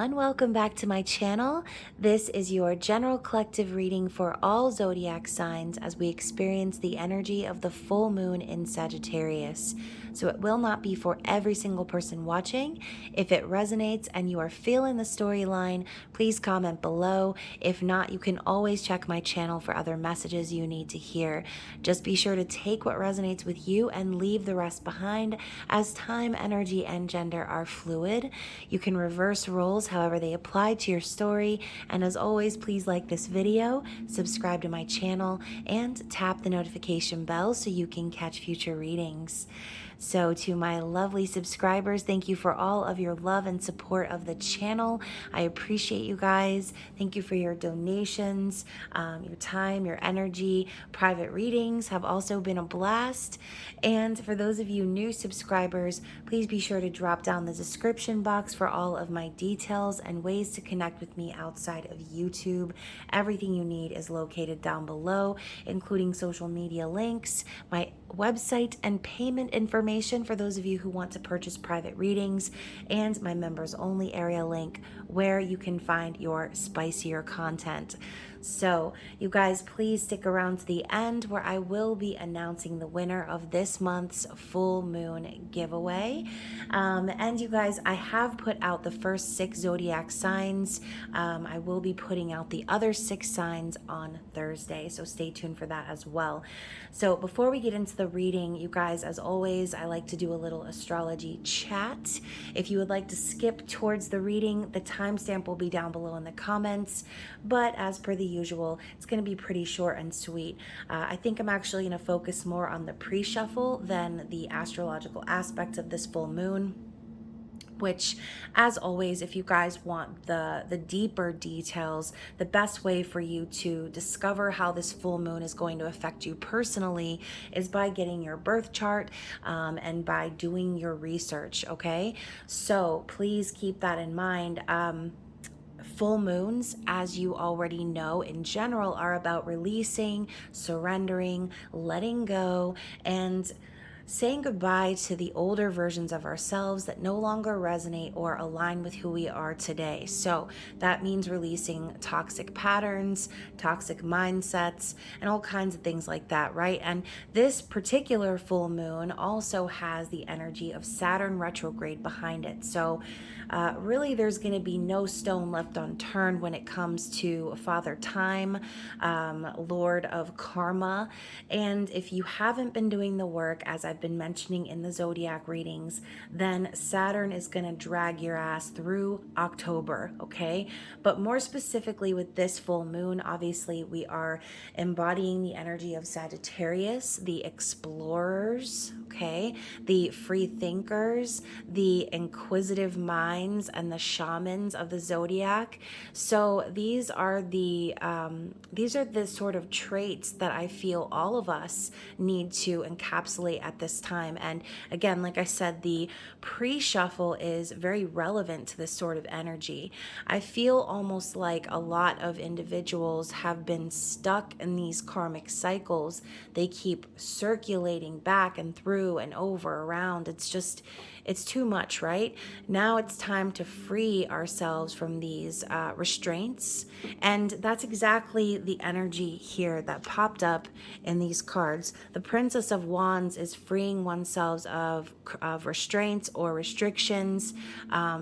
everyone, welcome back to my channel. This is your general collective reading for all zodiac signs as we experience the energy of the full moon in Sagittarius. So it will not be for every single person watching. If it resonates and you are feeling the storyline, please comment below. If not, you can always check my channel for other messages you need to hear. Just be sure to take what resonates with you and leave the rest behind, as time, energy, and gender are fluid. You can reverse roles however they apply to your story. And as always, please like this video, subscribe to my channel, and tap the notification bell so you can catch future readings. So to my lovely subscribers, thank you for all of your love and support of the channel. I appreciate you guys. Thank you for your donations, your time, your energy. Private readings have also been a blast. And for those of you new subscribers, please be sure to drop down the description box for all of my details and ways to connect with me outside of YouTube. Everything you need is located down below, including social media links, my website and payment information for those of you who want to purchase private readings, and my members only area link where you can find your spicier content. So you guys, please stick around to the end where I will be announcing the winner of this month's full moon giveaway. And you guys, I have put out the first 6 zodiac signs. I will be putting out the other 6 signs on Thursday, so stay tuned for that as well. So before we get into the reading, you guys, as always, I like to do a little astrology chat. If you would like to skip towards the reading, the timestamp will be down below in the comments, but as per the usual, it's going to be pretty short and sweet. I think I'm actually going to focus more on the pre-shuffle than the astrological aspect of this full moon, which, as always, if you guys want the deeper details, the best way for you to discover how this full moon is going to affect you personally is by getting your birth chart and by doing your research, okay? So please keep that in mind. Full moons, as you already know, in general, are about releasing, surrendering, letting go, and saying goodbye to the older versions of ourselves that no longer resonate or align with who we are today. So that means releasing toxic patterns, toxic mindsets, and all kinds of things like that, right? And this particular full moon also has the energy of Saturn retrograde behind it. So really, there's going to be no stone left unturned when it comes to Father Time, Lord of Karma. And if you haven't been doing the work, as I've been mentioning in the zodiac readings, then Saturn is going to drag your ass through October, okay? But more specifically with this full moon, obviously we are embodying the energy of Sagittarius, the explorers, okay? The free thinkers, the inquisitive minds, and the shamans of the zodiac. So these are the sort of traits that I feel all of us need to encapsulate at this time. And again, like I said, the pre-shuffle is very relevant to this sort of energy. I feel almost like a lot of individuals have been stuck in these karmic cycles. They keep circulating back and through and over around. It's too much, right? Now it's time to free ourselves from these restraints. And that's exactly the energy here that popped up in these cards. The Princess of Wands is freeing oneself of restraints or restrictions,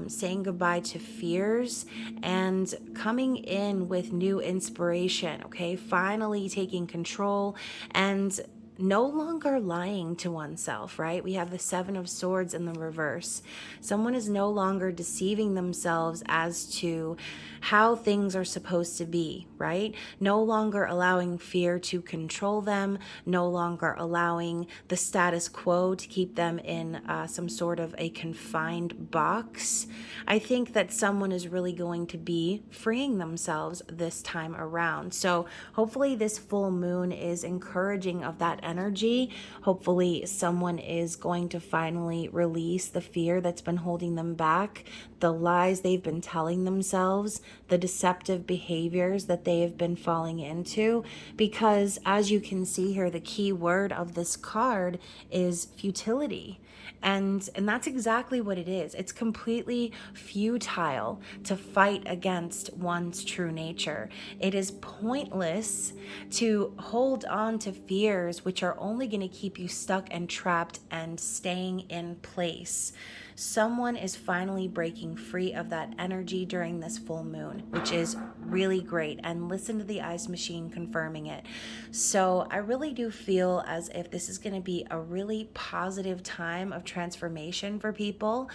saying goodbye to fears, and coming in with new inspiration, okay? Finally taking control and no longer lying to oneself, right? We have the 7 of Swords in the reverse. Someone is no longer deceiving themselves as to how things are supposed to be, right? No longer allowing fear to control them, no longer allowing the status quo to keep them in some sort of a confined box. I think that someone is really going to be freeing themselves this time around. So hopefully this full moon is encouraging of that energy. Hopefully someone is going to finally release the fear that's been holding them back, the lies they've been telling themselves, the deceptive behaviors that they have been falling into. Because as you can see here, the key word of this card is futility. And that's exactly what it is. It's completely futile to fight against one's true nature. It is pointless to hold on to fears which are only going to keep you stuck and trapped and staying in place. Someone is finally breaking free of that energy during this full moon, which is really great. And listen to the Ice Machine confirming it. So I really do feel as if this is going to be a really positive time of transformation for people.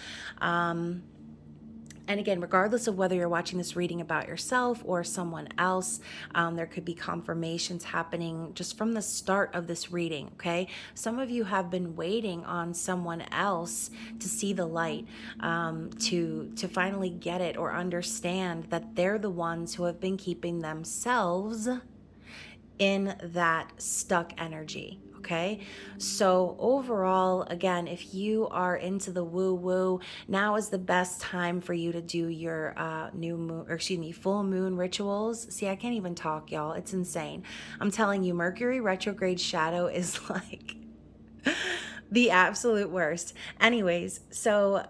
And again, regardless of whether you're watching this reading about yourself or someone else, there could be confirmations happening just from the start of this reading, okay? Some of you have been waiting on someone else to see the light, to finally get it or understand that they're the ones who have been keeping themselves in that stuck energy. Okay, so overall, again, if you are into the woo-woo, now is the best time for you to do your full moon rituals. See, I can't even talk, y'all. It's insane. I'm telling you, Mercury retrograde shadow is like the absolute worst. Anyways, so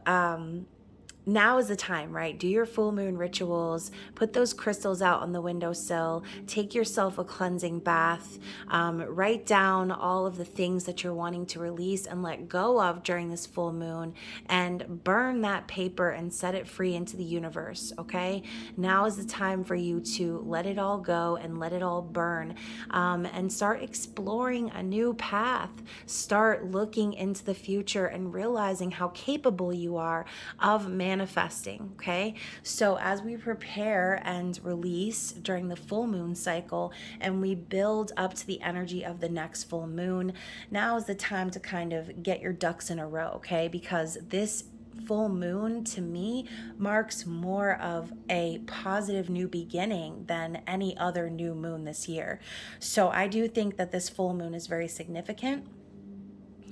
now is the time, right? Do your full moon rituals, put those crystals out on the windowsill, take yourself a cleansing bath, write down all of the things that you're wanting to release and let go of during this full moon, and burn that paper and set it free into the universe, okay? Now is the time for you to let it all go and let it all burn, and start exploring a new path. Start looking into the future and realizing how capable you are of manifesting, okay? So as we prepare and release during the full moon cycle and we build up to the energy of the next full moon, now is the time to kind of get your ducks in a row, okay? Because this full moon to me marks more of a positive new beginning than any other new moon this year. So I do think that this full moon is very significant.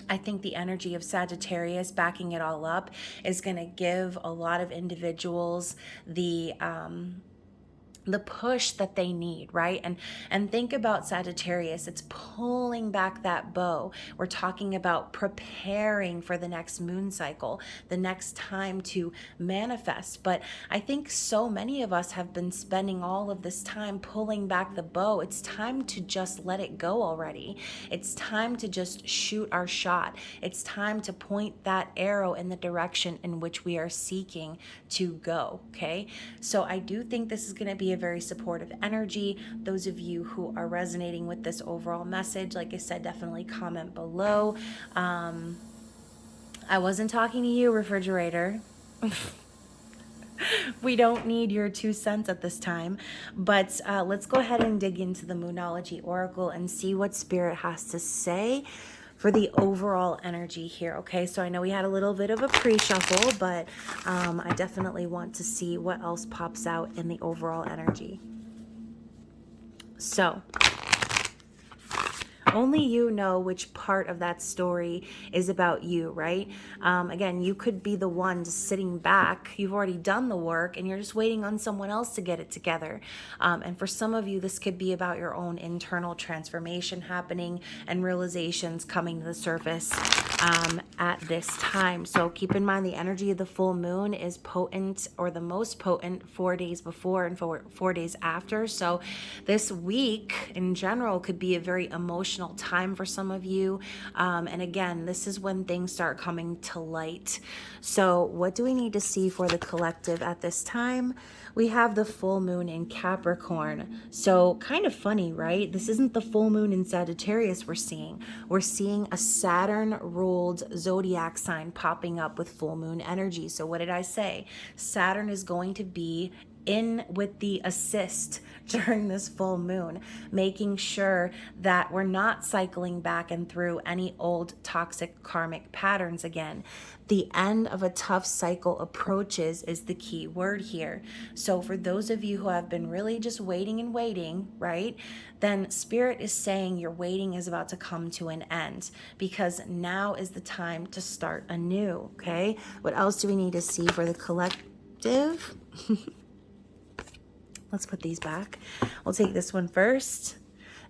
I think the energy of Sagittarius backing it all up is going to give a lot of individuals the push that they need, right? And think about Sagittarius. It's pulling back that bow. We're talking about preparing for the next moon cycle, the next time to manifest. But I think so many of us have been spending all of this time pulling back the bow. It's time to just let it go already. It's time to just shoot our shot. It's time to point that arrow in the direction in which we are seeking to go, okay? So I do think this is going to be a very supportive energy. Those of you who are resonating with this overall message, like I said, definitely comment below. I wasn't talking to you, refrigerator. We don't need your 2 cents at this time, but let's go ahead and dig into the Moonology Oracle and see what Spirit has to say for the overall energy here, okay? So I know we had a little bit of a pre-shuffle, but I definitely want to see what else pops out in the overall energy. So, only you know which part of that story is about you, right? Again, you could be the one just sitting back. You've already done the work and you're just waiting on someone else to get it together. And for some of you, this could be about your own internal transformation happening and realizations coming to the surface at this time. So keep in mind the energy of the full moon is potent, or the most potent, 4 days before and 4 days after. So this week in general could be a very emotional time for some of you. And again, this is when things start coming to light. So what do we need to see for the collective at this time? We have the full moon in Capricorn. So kind of funny, right? This isn't the full moon in Sagittarius we're seeing. We're seeing a Saturn-ruled zodiac sign popping up with full moon energy. So what did I say? Saturn is going to be in with the assist during this full moon, making sure that we're not cycling back and through any old toxic karmic patterns again. The end of a tough cycle approaches is the key word here. So for those of you who have been really just waiting and waiting, right? Then Spirit is saying your waiting is about to come to an end, because now is the time to start anew, okay? What else do we need to see for the collective? Let's put these back. We'll take this one first.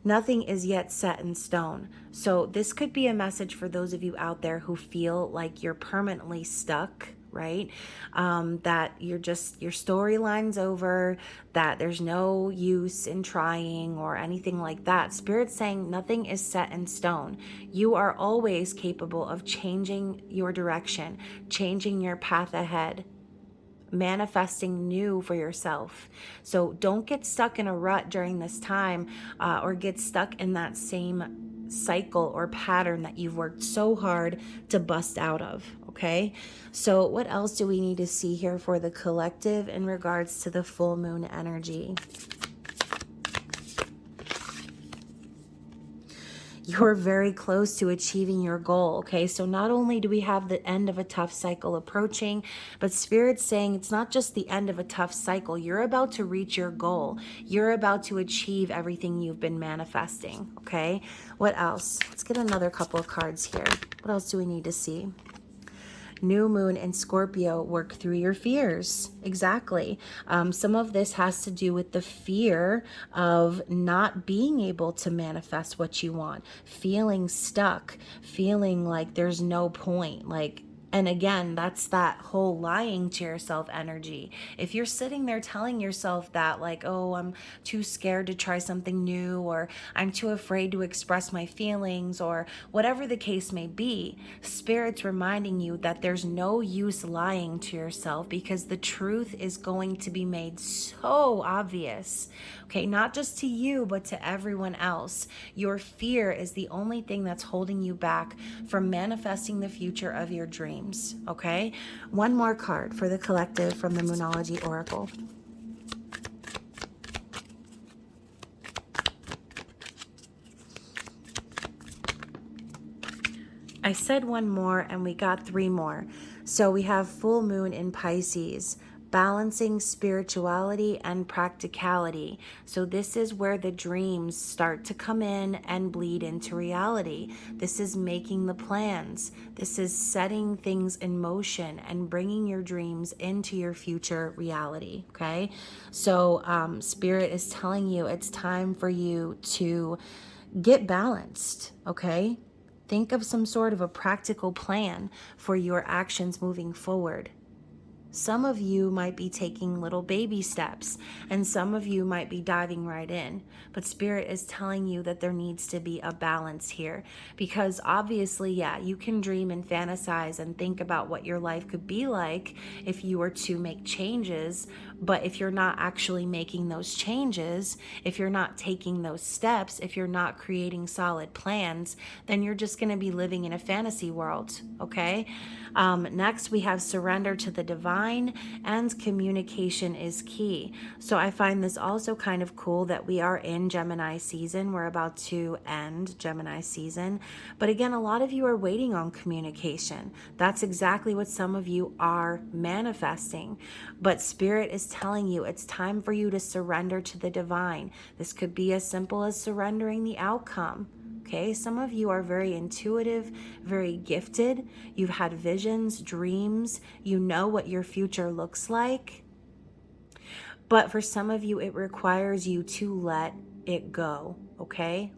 Nothing is yet set in stone. So this could be a message for those of you out there who feel like you're permanently stuck, right? That your storyline's over, that there's no use in trying or anything like that. Spirit's saying nothing is set in stone. You are always capable of changing your direction, changing your path ahead, manifesting new for yourself. So don't get stuck in a rut during this time, or get stuck in that same cycle or pattern that you've worked so hard to bust out of. Okay, so what else do we need to see here for the collective in regards to the full moon energy? You're very close to achieving your goal, okay? So not only do we have the end of a tough cycle approaching, but Spirit's saying it's not just the end of a tough cycle. You're about to reach your goal. You're about to achieve everything you've been manifesting, okay? What else? Let's get another couple of cards here. What else do we need to see? New moon in Scorpio, work through your fears. Exactly. Some of this has to do with the fear of not being able to manifest what you want, feeling stuck, feeling like there's no point, like, and again, that's that whole lying to yourself energy. If you're sitting there telling yourself that, like, oh, I'm too scared to try something new, or I'm too afraid to express my feelings, or whatever the case may be, Spirit's reminding you that there's no use lying to yourself, because the truth is going to be made so obvious. Okay, not just to you, but to everyone else. Your fear is the only thing that's holding you back from manifesting the future of your dreams. Okay, one more card for the collective from the Moonology Oracle. I said one more and we got three more. So we have full moon in Pisces, balancing spirituality and practicality. So this is where the dreams start to come in and bleed into reality. This is making the plans. This is setting things in motion and bringing your dreams into your future reality. Okay, so Spirit is telling you it's time for you to get balanced. Okay, think of some sort of a practical plan for your actions moving forward. Some of you might be taking little baby steps, and some of you might be diving right in. But Spirit is telling you that there needs to be a balance here, because obviously, yeah, you can dream and fantasize and think about what your life could be like if you were to make changes. But if you're not actually making those changes, if you're not taking those steps, if you're not creating solid plans, then you're just going to be living in a fantasy world, okay? Next, we have surrender to the divine, and communication is key. So I find this also kind of cool that we are in Gemini season. We're about to end Gemini season. But again, a lot of you are waiting on communication. That's exactly what some of you are manifesting. But Spirit is telling you it's time for you to surrender to the divine. This could be as simple as surrendering the outcome. Okay, some of you are very intuitive, very gifted. You've had visions, dreams. You know what your future looks like. But for some of you, it requires you to let it go, okay?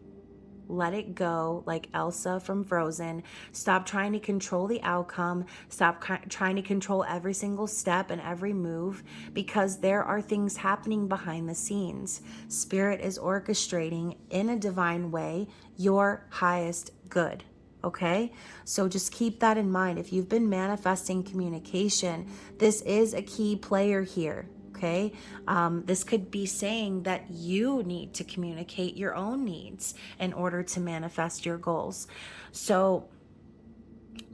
Let it go, like Elsa from Frozen. Stop trying to control the outcome. Stop trying to control every single step and every move, because there are things happening behind the scenes. Spirit is orchestrating in a divine way your highest good. Okay, so just keep that in mind. If you've been manifesting communication, this is a key player here. Okay, this could be saying that you need to communicate your own needs in order to manifest your goals. So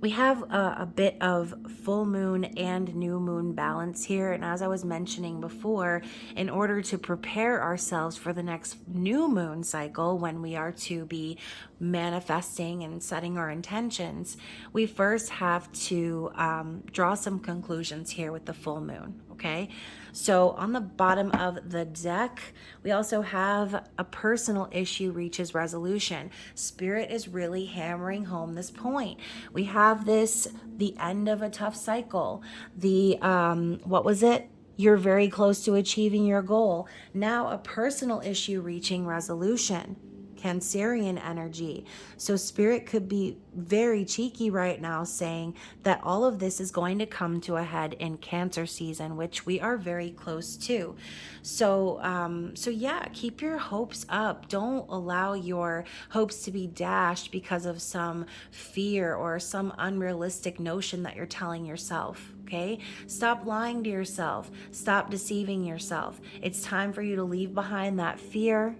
we have a bit of full moon and new moon balance here. And as I was mentioning before, in order to prepare ourselves for the next new moon cycle, when we are to be manifesting and setting our intentions, we first have to draw some conclusions here with the full moon. Okay, so on the bottom of the deck, we also have a personal issue reaches resolution. Spirit is really hammering home this point. We have this, the end of a tough cycle. The, what was it? You're very close to achieving your goal. Now a personal issue reaching resolution. Cancerian energy. So Spirit could be very cheeky right now, saying that all of this is going to come to a head in Cancer season, which we are very close to. So yeah, keep your hopes up. Don't allow your hopes to be dashed because of some fear or some unrealistic notion that you're telling yourself. Okay? Stop lying to yourself. Stop deceiving yourself. It's time for you to leave behind that fear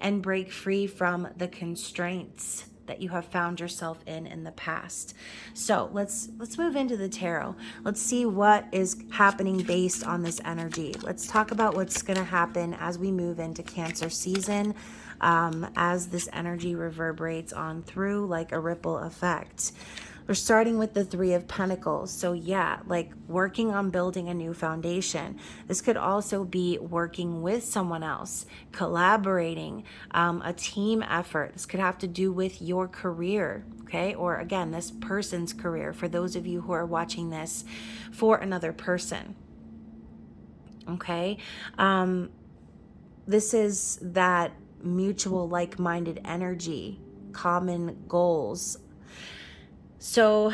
and break free from the constraints that you have found yourself in the past. So let's move into the tarot. Let's see what is happening based on this energy. Let's talk about what's going to happen as we move into Cancer season, as this energy reverberates on through like a ripple effect. We're starting with the Three of Pentacles. So yeah, like working on building a new foundation. This could also be working with someone else, collaborating, a team effort. This could have to do with your career, okay? Or again, this person's career, for those of you who are watching this for another person, okay? This is that mutual like-minded energy, common goals. So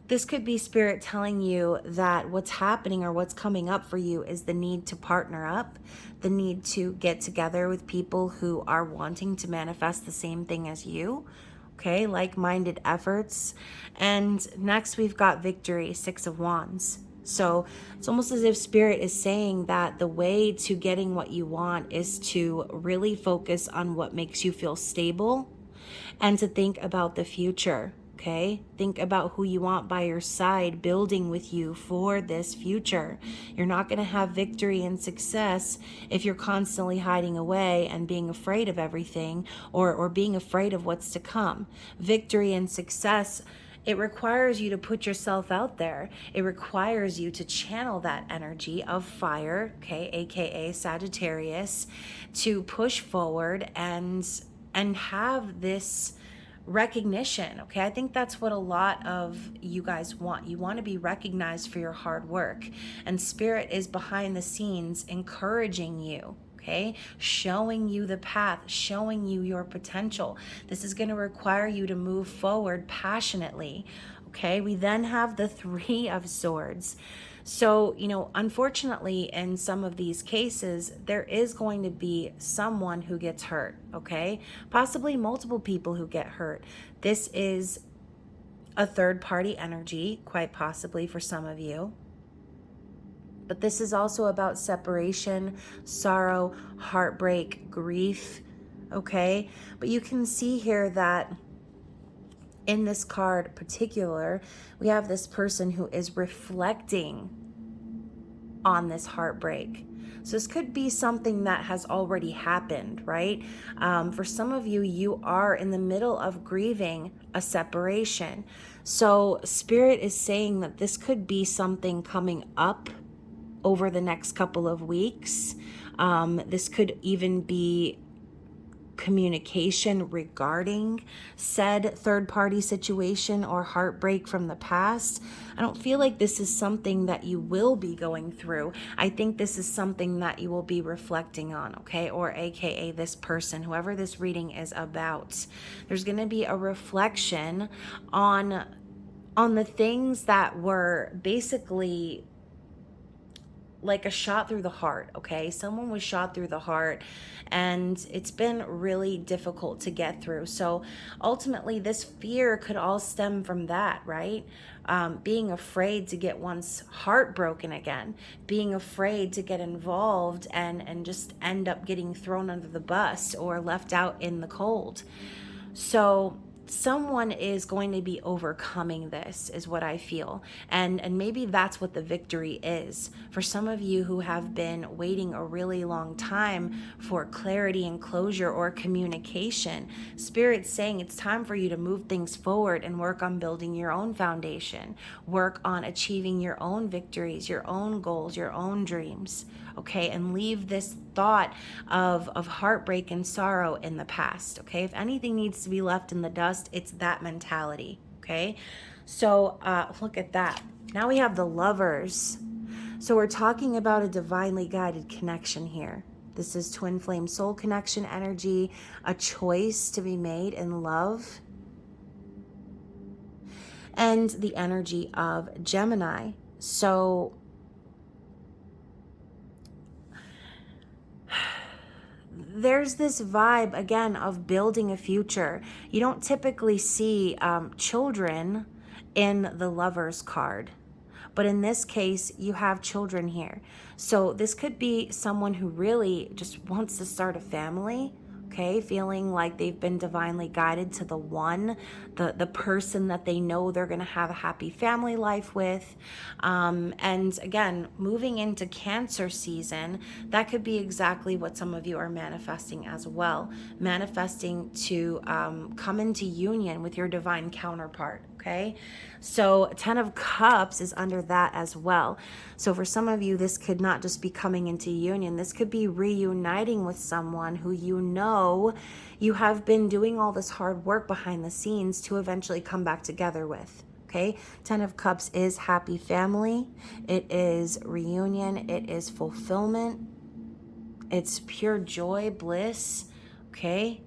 this could be Spirit telling you that what's happening or what's coming up for you is the need to partner up, the need to get together with people who are wanting to manifest the same thing as you, okay? Like-minded efforts. And next we've got Victory, Six of Wands. So it's almost as if Spirit is saying that the way to getting what you want is to really focus on what makes you feel stable and to think about the future. Okay, think about who you want by your side, building with you for this future. You're not going to have victory and success if you're constantly hiding away and being afraid of everything, or being afraid of what's to come. Victory and success, it requires you to put yourself out there. It requires you to channel that energy of fire, okay, aka Sagittarius, to push forward and have this recognition, okay? I think that's what a lot of you guys want. You want to be recognized for your hard work, and Spirit is behind the scenes encouraging you, okay? Showing you the path, showing you your potential. This is going to require you to move forward passionately, okay? We then have the Three of Swords. So, unfortunately, in some of these cases, there is going to be someone who gets hurt, okay? Possibly multiple people who get hurt. This is a third-party energy, quite possibly for some of you. But this is also about separation, sorrow, heartbreak, grief, okay? But you can see here that in this card particular, we have this person who is reflecting on this heartbreak. So this could be something that has already happened, right? For some of you, you are in the middle of grieving a separation. So Spirit is saying that this could be something coming up over the next couple of weeks. This could even be communication regarding said third-party situation or heartbreak from the past. I don't feel like this is something that you will be going through. I think this is something that you will be reflecting on, okay? Or aka this person, whoever this reading is about. There's going to be a reflection on the things that were basically like a shot through the heart, okay? Someone was shot through the heart, and it's been really difficult to get through. So ultimately, this fear could all stem from that, right? Being afraid to get one's heart broken again, being afraid to get involved and just end up getting thrown under the bus or left out in the cold. So someone is going to be overcoming this, is what I feel. And maybe that's what the victory is. For some of you who have been waiting a really long time for clarity and closure or communication, Spirit's saying it's time for you to move things forward and work on building your own foundation, work on achieving your own victories, your own goals, your own dreams, okay? And leave this thought of heartbreak and sorrow in the past, okay? If anything needs to be left in the dust, it's that mentality, okay? So look at that. Now we have the Lovers. So we're talking about a divinely guided connection here, This is twin flame soul connection energy, a choice to be made in love. And the energy of Gemini. So there's this vibe, again, of building a future. You don't typically see children in the Lover's card. But in this case, you have children here. So this could be someone who really just wants to start a family, okay? Feeling like they've been divinely guided to the one, the person that they know they're going to have a happy family life with. And again, moving into Cancer season, that could be exactly what some of you are manifesting as well. Manifesting to come into union with your divine counterpart. Okay, so 10 of Cups is under that as well. So for some of you, this could not just be coming into union. This could be reuniting with someone who you know you have been doing all this hard work behind the scenes to eventually come back together with. Okay, 10 of Cups is happy family. It is reunion. It is fulfillment. It's pure joy, bliss. Okay.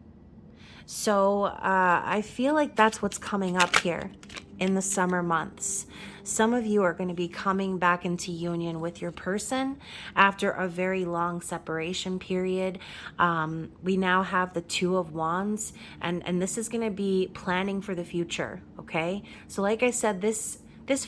So I feel like that's what's coming up here in the summer months. Some of you are going to be coming back into union with your person after a very long separation period. We now have the Two of Wands, and this is going to be planning for the future, okay? So like I said, this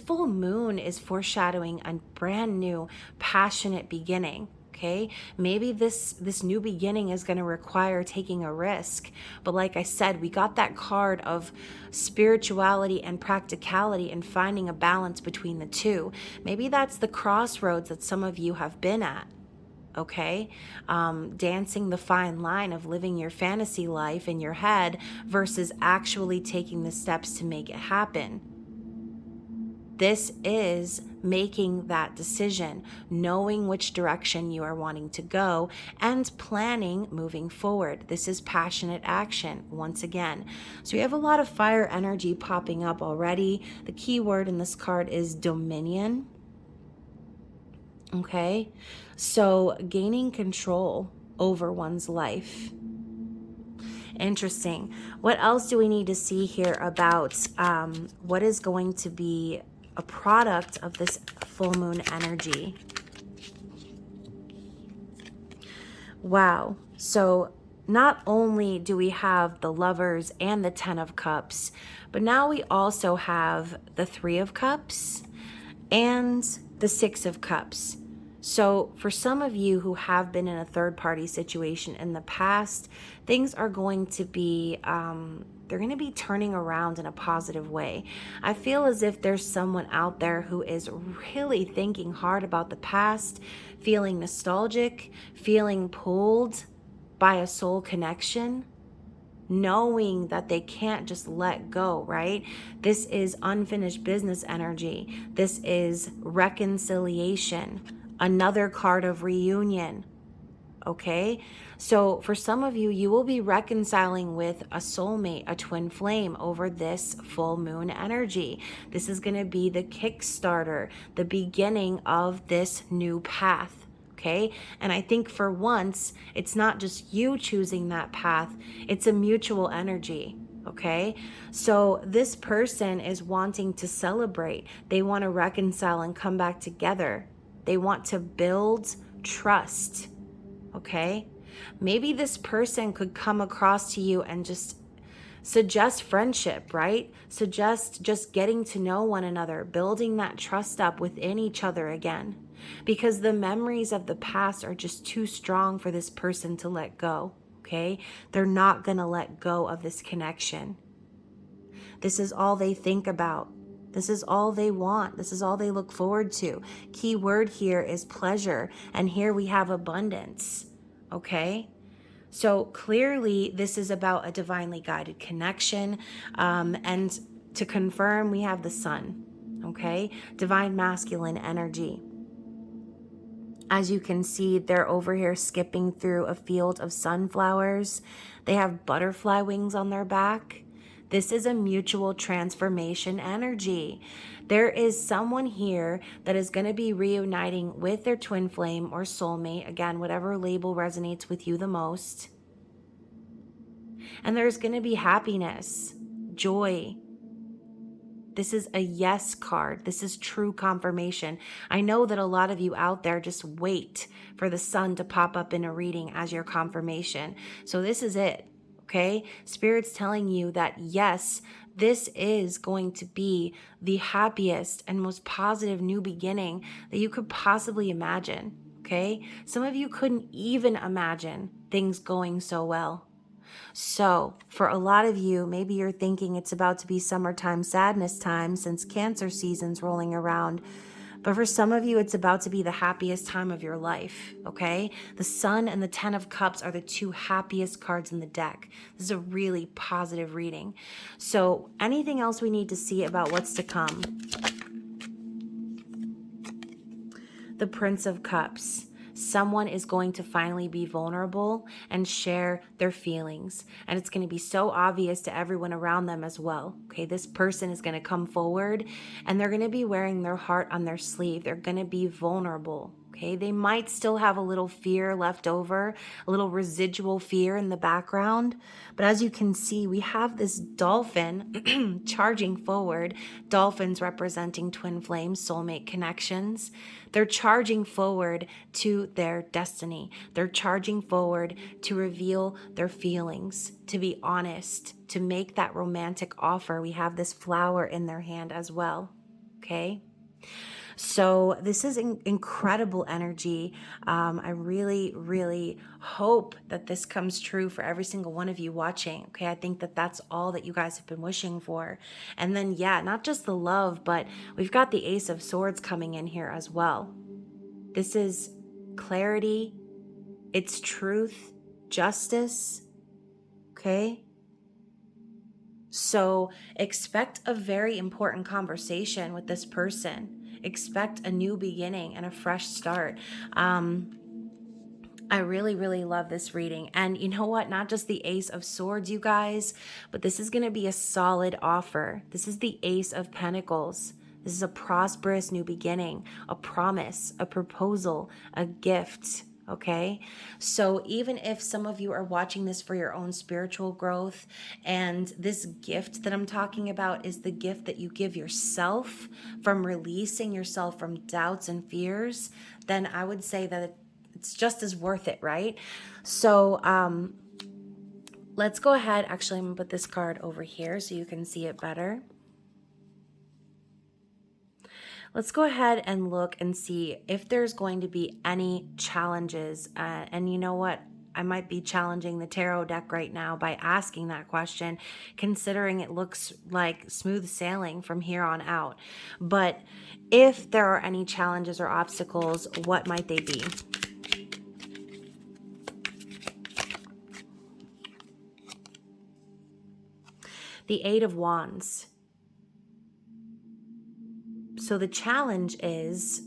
full moon is foreshadowing a brand new, passionate beginning. Okay, maybe this new beginning is going to require taking a risk. But like I said, we got that card of spirituality and practicality and finding a balance between the two. Maybe that's the crossroads that some of you have been at. Okay, dancing the fine line of living your fantasy life in your head versus actually taking the steps to make it happen. This is making that decision, knowing which direction you are wanting to go, and planning moving forward. This is passionate action, once again. So we have a lot of fire energy popping up already. The key word in this card is dominion. Okay, so gaining control over one's life. Interesting. What else do we need to see here about what is going to be a product of this full moon energy? Wow. So not only do we have the Lovers and the 10 of Cups, but now we also have the 3 of Cups and the 6 of Cups. So for some of you who have been in a third-party situation in the past, things are going to be, they're going to be turning around in a positive way. I feel as if there's someone out there who is really thinking hard about the past, feeling nostalgic, feeling pulled by a soul connection, knowing that they can't just let go, right? This is unfinished business energy. This is reconciliation. Another card of reunion. Okay, so for some of you, you will be reconciling with a soulmate, a twin flame over this full moon energy. This is going to be the Kickstarter, the beginning of this new path. Okay, and I think for once, it's not just you choosing that path, it's a mutual energy. Okay, so this person is wanting to celebrate. They want to reconcile and come back together. They want to build trust. Okay, maybe this person could come across to you and just suggest friendship, right? Suggest just getting to know one another, building that trust up within each other again, because the memories of the past are just too strong for this person to let go. Okay, they're not going to let go of this connection. This is all they think about. This is all they want. This is all they look forward to. Key word here is pleasure. And here we have abundance. Okay? So clearly this is about a divinely guided connection. And to confirm, we have the sun. Okay? Divine masculine energy. As you can see, they're over here skipping through a field of sunflowers. They have butterfly wings on their back. This is a mutual transformation energy. There is someone here that is going to be reuniting with their twin flame or soulmate, again, whatever label resonates with you the most. And there's going to be happiness, joy. This is a yes card. This is true confirmation. I know that a lot of you out there just wait for the sun to pop up in a reading as your confirmation. So this is it, okay? Spirit's telling you that yes, this is going to be the happiest and most positive new beginning that you could possibly imagine, okay? Some of you couldn't even imagine things going so well. So for a lot of you, maybe you're thinking it's about to be summertime sadness time since Cancer season's rolling around. But for some of you, it's about to be the happiest time of your life, okay? The Sun and the Ten of Cups are the two happiest cards in the deck. This is a really positive reading. So anything else we need to see about what's to come? The Prince of Cups. Someone is going to finally be vulnerable and share their feelings. And it's going to be so obvious to everyone around them as well. Okay, this person is going to come forward and they're going to be wearing their heart on their sleeve. They're going to be vulnerable. Okay, they might still have a little fear left over, a little residual fear in the background. But as you can see, we have this dolphin charging forward. Dolphins representing twin flames, soulmate connections. They're charging forward to their destiny. They're charging forward to reveal their feelings, to be honest, to make that romantic offer. We have this flower in their hand as well. Okay. So this is incredible energy. I really, really hope that this comes true for every single one of you watching. Okay, I think that that's all that you guys have been wishing for. And then, yeah, not just the love, but we've got the Ace of Swords coming in here as well. This is clarity. It's truth, justice. Okay. So expect a very important conversation with this person. Expect a new beginning and a fresh start. I really, really love this reading. And you know what? Not just the Ace of Swords, you guys, but this is going to be a solid offer. This is the Ace of Pentacles. This is a prosperous new beginning, a promise, a proposal, a gift. Okay, so even if some of you are watching this for your own spiritual growth, and this gift that I'm talking about is the gift that you give yourself from releasing yourself from doubts and fears, then I would say that it's just as worth it, right? So let's go ahead. Actually, I'm gonna put this card over here so you can see it better. Let's go ahead and look and see if there's going to be any challenges. And you know what? I might be challenging the tarot deck right now by asking that question, considering it looks like smooth sailing from here on out. But if there are any challenges or obstacles, what might they be? The Eight of Wands. So the challenge is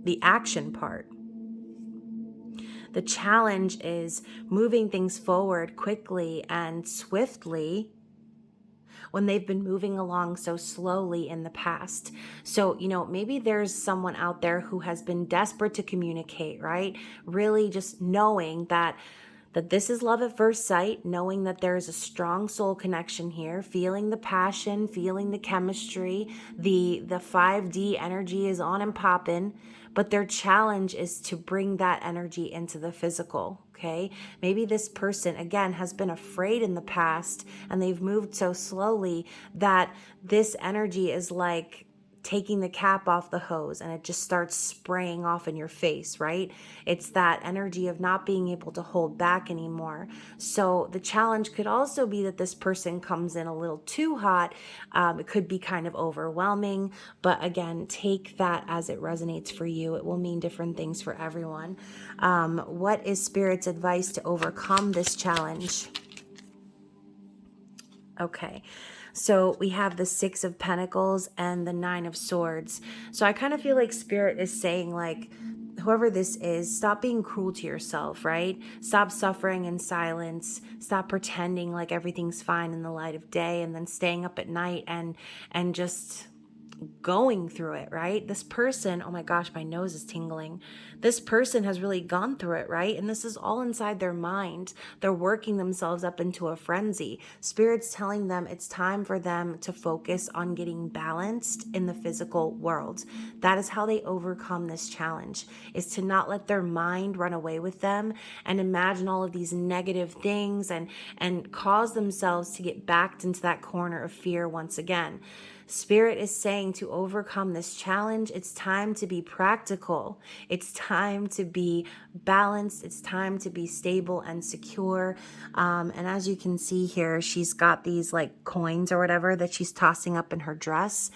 the action part. The challenge is moving things forward quickly and swiftly when they've been moving along so slowly in the past. So, you know, maybe there's someone out there who has been desperate to communicate, right? Really just knowing that this is love at first sight, knowing that there is a strong soul connection here, feeling the passion, feeling the chemistry, the 5D energy is on and popping, but their challenge is to bring that energy into the physical, okay? Maybe this person, again, has been afraid in the past and they've moved so slowly that this energy is like taking the cap off the hose and it just starts spraying off in your face, right? It's that energy of not being able to hold back anymore. So the challenge could also be that this person comes in a little too hot. It could be kind of overwhelming, but again, take that as it resonates for you. It will mean different things for everyone. What is Spirit's advice to overcome this challenge? Okay. So we have the Six of Pentacles and the Nine of Swords. So I kind of feel like Spirit is saying, like, whoever this is, stop being cruel to yourself, right? Stop suffering in silence. Stop pretending like everything's fine in the light of day and then staying up at night and just going through it, right? This person, oh my gosh, my nose is tingling. This person has really gone through it, right? And this is all inside their mind. They're working themselves up into a frenzy. Spirit's telling them it's time for them to focus on getting balanced in the physical world. That is how they overcome this challenge, is to not let their mind run away with them and imagine all of these negative things and cause themselves to get backed into that corner of fear once again. Spirit is saying to overcome this challenge, it's time to be practical. It's time to be balanced. It's time to be stable and secure. And as you can see here, she's got these like coins or whatever that she's tossing up in her dress.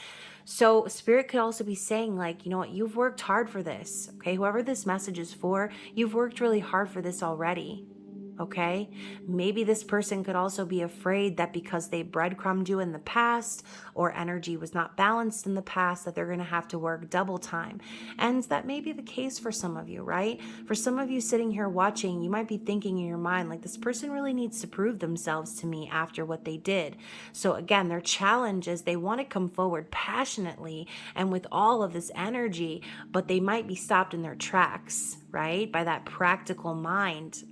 So Spirit could also be saying, like, you know what, you've worked hard for this. Okay, whoever this message is for, you've worked really hard for this already. Okay, maybe this person could also be afraid that because they breadcrumbed you in the past or energy was not balanced in the past, that they're going to have to work double time. And that may be the case for some of you, right? For some of you sitting here watching, you might be thinking in your mind, like, this person really needs to prove themselves to me after what they did. So again, their challenge is they want to come forward passionately and with all of this energy, but they might be stopped in their tracks, right? By that practical mind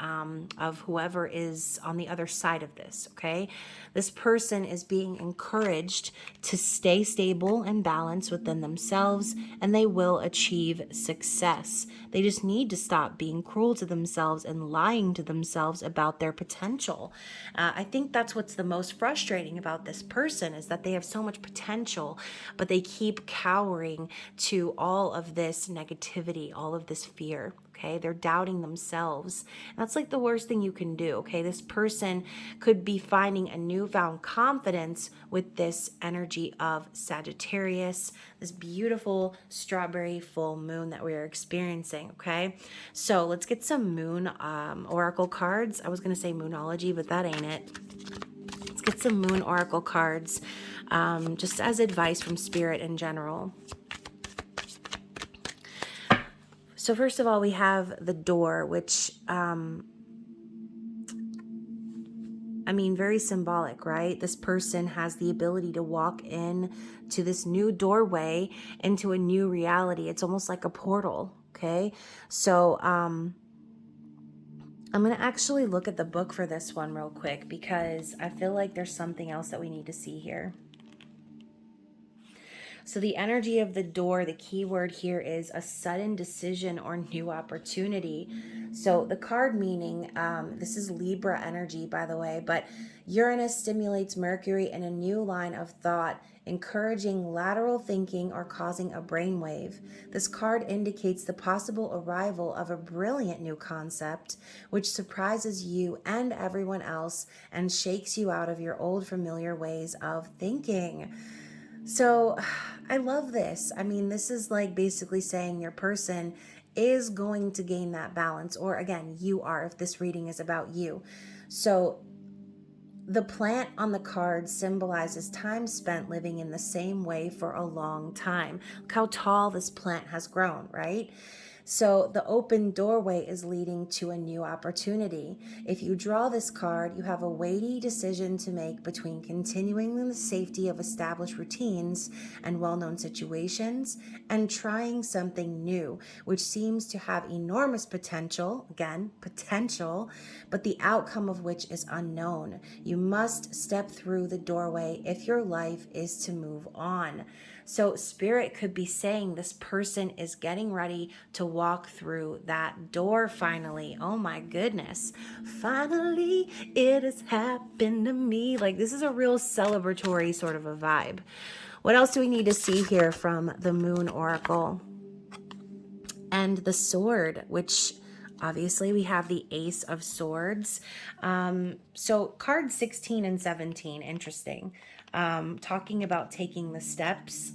of whoever is on the other side of this, okay? This person is being encouraged to stay stable and balanced within themselves, and they will achieve success. They just need to stop being cruel to themselves and lying to themselves about their potential. I think that's what's the most frustrating about this person, is that they have so much potential, but they keep cowering to all of this negativity, all of this fear. Okay, they're doubting themselves. And that's like the worst thing you can do. Okay, this person could be finding a newfound confidence with this energy of Sagittarius, this beautiful strawberry full moon that we are experiencing. Okay, so let's get some moon oracle cards. I was going to say moonology, but that ain't it. Let's get some moon oracle cards just as advice from Spirit in general. So first of all, we have the door, which, very symbolic, right? This person has the ability to walk in to this new doorway into a new reality. It's almost like a portal, okay? So I'm going to actually look at the book for this one real quick, because I feel like there's something else that we need to see here. So the energy of the door, the key word here is a sudden decision or new opportunity. So the card meaning, this is Libra energy, by the way, but Uranus stimulates Mercury in a new line of thought, encouraging lateral thinking or causing a brainwave. This card indicates the possible arrival of a brilliant new concept, which surprises you and everyone else and shakes you out of your old familiar ways of thinking. So I love this. This is like basically saying your person is going to gain that balance, or again, you are, if this reading is about you. So the plant on the card symbolizes time spent living in the same way for a long time. Look how tall this plant has grown, right? So the open doorway is leading to a new opportunity. If you draw this card, you have a weighty decision to make between continuing in the safety of established routines and well-known situations and trying something new, which seems to have enormous potential, again, potential, but the outcome of which is unknown. You must step through the doorway if your life is to move on. So Spirit could be saying this person is getting ready to walk through that door finally. Oh my goodness. Finally, it has happened to me. Like, this is a real celebratory sort of a vibe. What else do we need to see here from the Moon Oracle? And the sword, which obviously we have the Ace of Swords. So cards 16 and 17, interesting. Talking about taking the steps.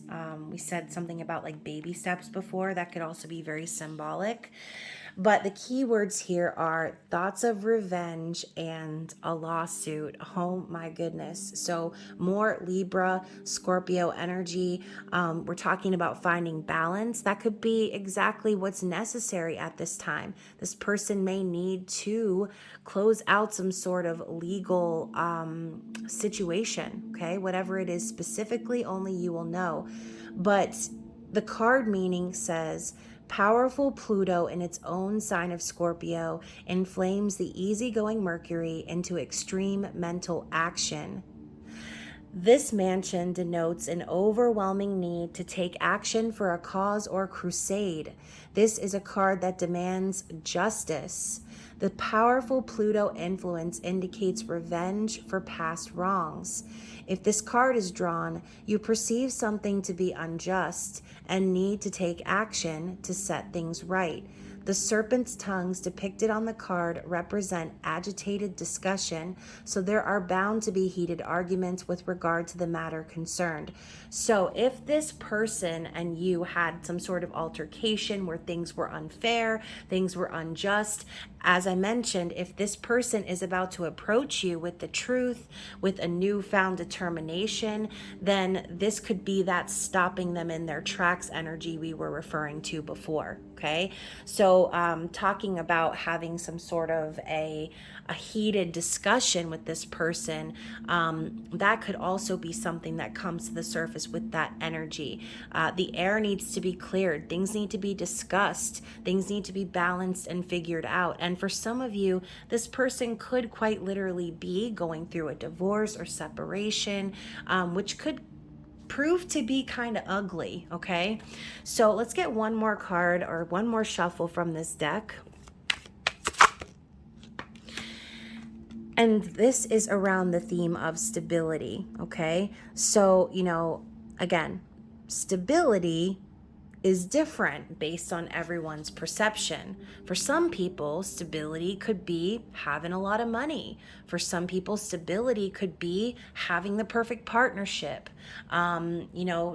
We said something about like baby steps before. That could also be very symbolic. But the key words here are thoughts of revenge and a lawsuit. Oh my goodness. So more Libra, Scorpio energy. We're talking about finding balance. That could be exactly what's necessary at this time. This person may need to close out some sort of legal situation, okay? Whatever it is specifically, only you will know. But the card meaning says, powerful Pluto in its own sign of Scorpio inflames the easygoing Mercury into extreme mental action. This mansion denotes an overwhelming need to take action for a cause or crusade. This is a card that demands justice. The powerful Pluto influence indicates revenge for past wrongs. If this card is drawn, you perceive something to be unjust and need to take action to set things right. The serpent's tongues depicted on the card represent agitated discussion, so there are bound to be heated arguments with regard to the matter concerned. So if this person and you had some sort of altercation where things were unfair, things were unjust, as I mentioned, if this person is about to approach you with the truth, with a newfound determination, then this could be that stopping them in their tracks energy we were referring to before, okay? So talking about having some sort of a heated discussion with this person, that could also be something that comes to the surface with that energy. The air needs to be cleared. Things need to be discussed. Things need to be balanced and figured out. And for some of you, this person could quite literally be going through a divorce or separation, which could prove to be kind of ugly, okay? So let's get one more card or one more shuffle from this deck. And this is around the theme of stability, okay? So, again, stability is different based on everyone's perception. For some people, stability could be having a lot of money. For some people, stability could be having the perfect partnership.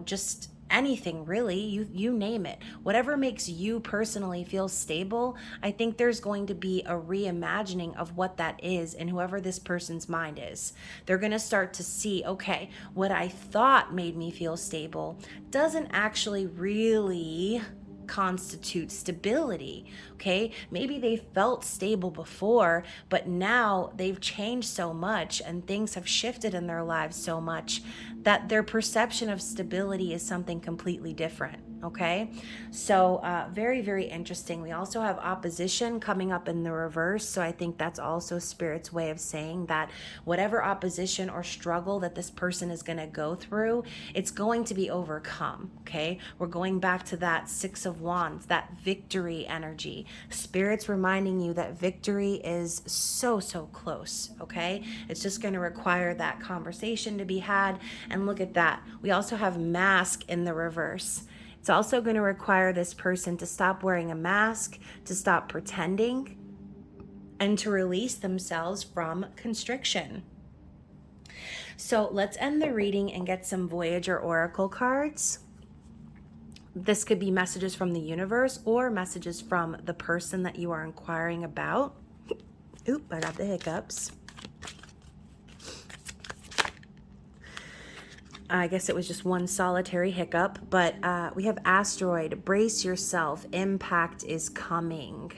Just anything really, you name it. Whatever makes you personally feel stable, I think there's going to be a reimagining of what that is in whoever this person's mind is. They're going to start to see, okay, what I thought made me feel stable doesn't actually really constitute stability, okay? Maybe they felt stable before, but now they've changed so much and things have shifted in their lives so much that their perception of stability is something completely different, okay? So very, very interesting. We also have opposition coming up in the reverse, so I think that's also Spirit's way of saying that whatever opposition or struggle that this person is going to go through, it's going to be overcome, okay? We're going back to that Six of Wands, that victory energy. Spirit's reminding you that victory is so, so close, okay? It's just going to require that conversation to be had. And look at that. We also have mask in the reverse. It's also going to require this person to stop wearing a mask, to stop pretending, and to release themselves from constriction. So let's end the reading and get some Voyager Oracle cards. This could be messages from the universe or messages from the person that you are inquiring about. Oop, I got the hiccups. I guess it was just one solitary hiccup, but we have asteroid, brace yourself, impact is coming.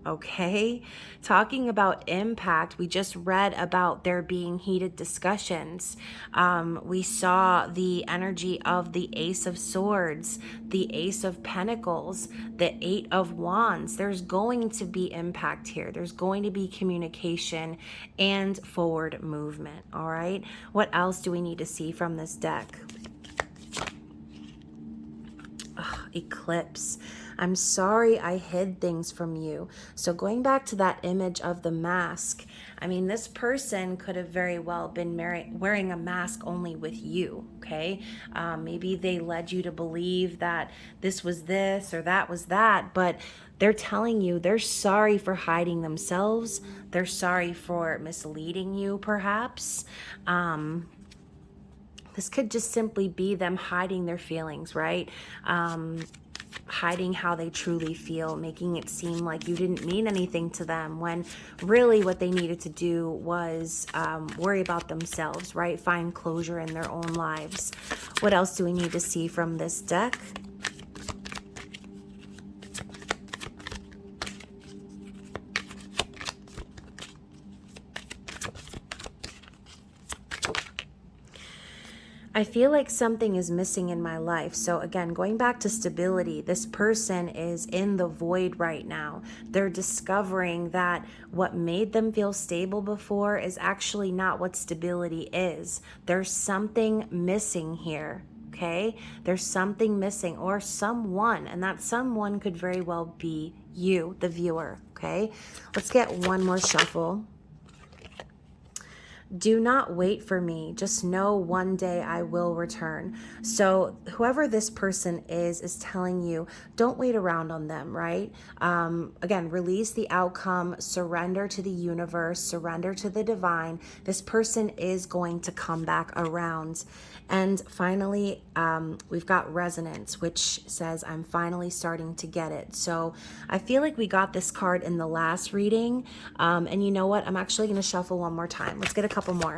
Okay, talking about impact, we just read about there being heated discussions. We saw the energy of the Ace of Swords, the Ace of Pentacles, the Eight of Wands. There's going to be impact here. There's going to be communication and forward movement. All right, what else do we need to see from this deck? Eclipse. I'm sorry I hid things from you. So going back to that image of the mask, I mean, this person could have very well been wearing a mask only with you, okay? Maybe they led you to believe that this was this or that was that, but they're telling you they're sorry for hiding themselves. They're sorry for misleading you, perhaps. This could just simply be them hiding their feelings, right? hiding how they truly feel, making it seem like you didn't mean anything to them, when really what they needed to do was worry about themselves, right? Find closure in their own lives. What else do we need to see from this deck? I feel like something is missing in my life. So again, going back to stability, this person is in the void right now. They're discovering that what made them feel stable before is actually not what stability is. There's something missing here. Okay, there's something missing, or someone, and that someone could very well be you, the viewer. Okay, let's get one more shuffle. Do not wait for me. Just know one day I will return. So whoever this person is telling you, don't wait around on them, right? Again, release the outcome, surrender to the universe, surrender to the divine. This person is going to come back around. And finally, we've got resonance, which says, I'm finally starting to get it. So I feel like we got this card in the last reading. And you know what? I'm actually going to shuffle one more time. Let's get a couple more.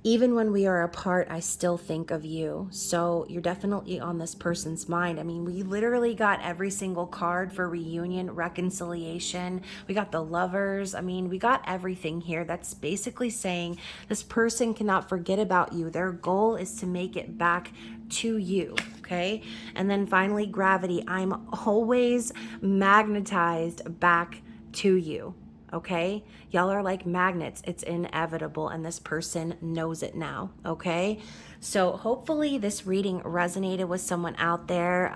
Even when we are apart, I still think of you. So you're definitely on this person's mind. I mean, we literally got every single card for reunion, reconciliation. We got the lovers. I mean, we got everything here. That's basically saying this person cannot forget about you. Their goal is to make it back to you. Okay. And then finally, gravity. I'm always magnetized back to you. Okay, y'all are like magnets. It's inevitable, and this person knows it now. Okay, so hopefully this reading resonated with someone out there.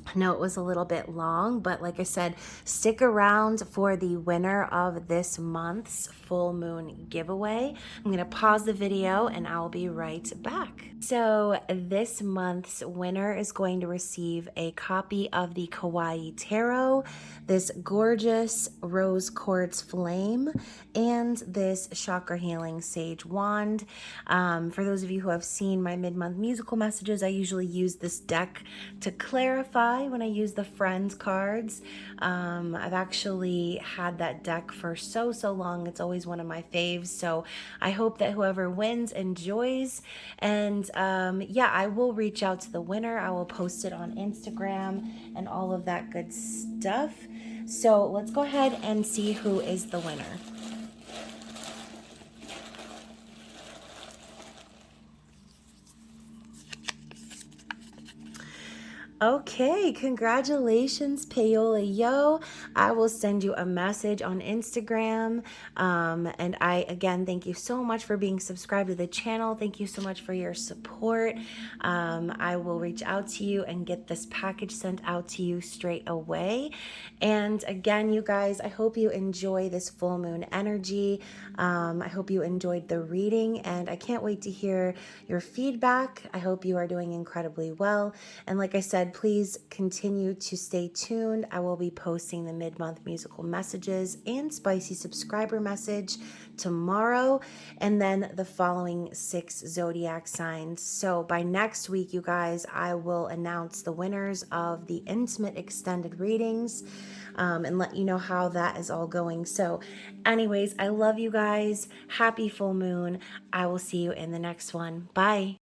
I know it was a little bit long, but like I said, stick around for the winner of this month's full moon giveaway. I'm going to pause the video and I'll be right back. So this month's winner is going to receive a copy of the Kawaii Tarot, this gorgeous rose quartz flame, and this chakra healing sage wand. For those of you who have seen my mid-month musical messages, I usually use this deck to clarify when I use the friends cards. I've actually had that deck for so long. It's always one of my faves. So I hope that whoever wins enjoys. And yeah, I will reach out to the winner. I will post it on Instagram and all of that good stuff. So let's go ahead and see who is the winner. Okay, congratulations, Payola Yo. I will send you a message on Instagram. And I, again, thank you so much for being subscribed to the channel. Thank you so much for your support. I will reach out to you and get this package sent out to you straight away. And again, you guys, I hope you enjoy this full moon energy. I hope you enjoyed the reading, and I can't wait to hear your feedback. I hope you are doing incredibly well. And like I said, please continue to stay tuned. I will be posting the mid-month musical messages and spicy subscriber message tomorrow, and then the following 6 zodiac signs. So by next week, you guys, I will announce the winners of the intimate extended readings, and let you know how that is all going. So anyways, I love you guys. Happy full moon. I will see you in the next one. Bye.